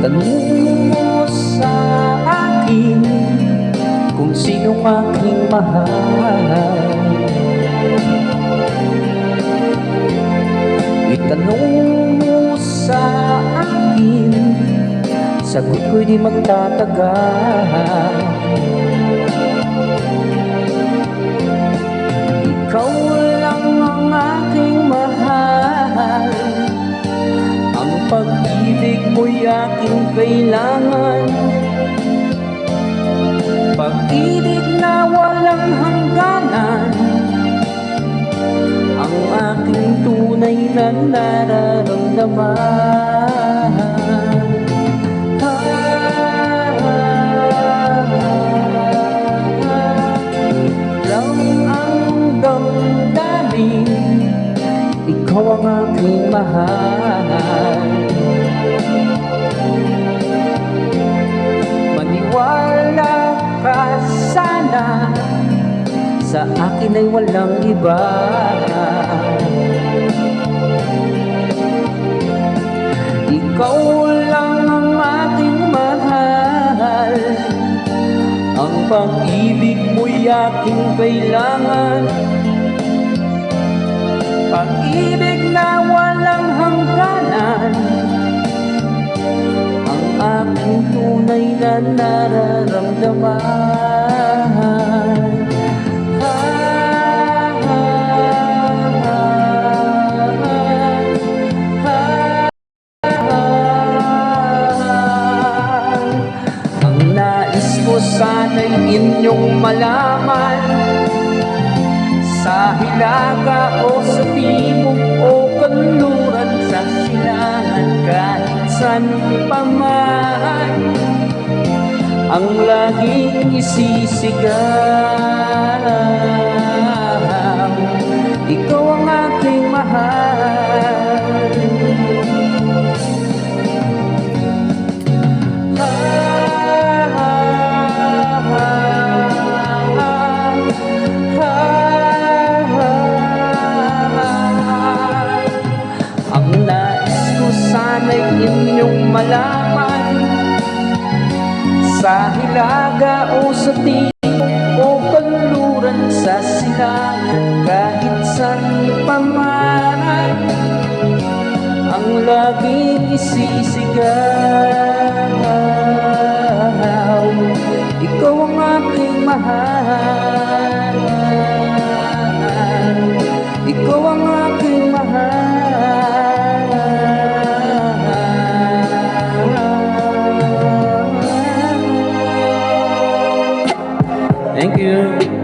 Itanong mo sa akin kung sinong aking mahal. Itanong mo sa akin, sagot ko'y di magtatagal. Ikaw lang ang aking mahal, ang pag-ibig mo'y aking kailangan. Pag-ibig na walang hangganan, ang aking tunay na nararamdaman. Lang ang damdamin, ikaw ang aking mahal. Maniwala ka sana, sa akin ay walang iba. Ikaw lang ang aking mahal, ang pag-ibig mo'y aking kailangan. Pag-ibig na walang hangganan, ang aking tunay na nararamdaman. Ang nais ko sana'y inyong malaman, sa hilaga o sa timog o kanluran, sa silangan kahit saan pa man, ang laging isisigaw, ikaw ang aking mahal. Ang nais ko sana'y inyong malaman, sa hilaga o sa timog o kanluran, sa silangan kahit saan pa man, ang laging isisigaw, ikaw ang aking mahal. Ikaw ang aking mahal. Thank you.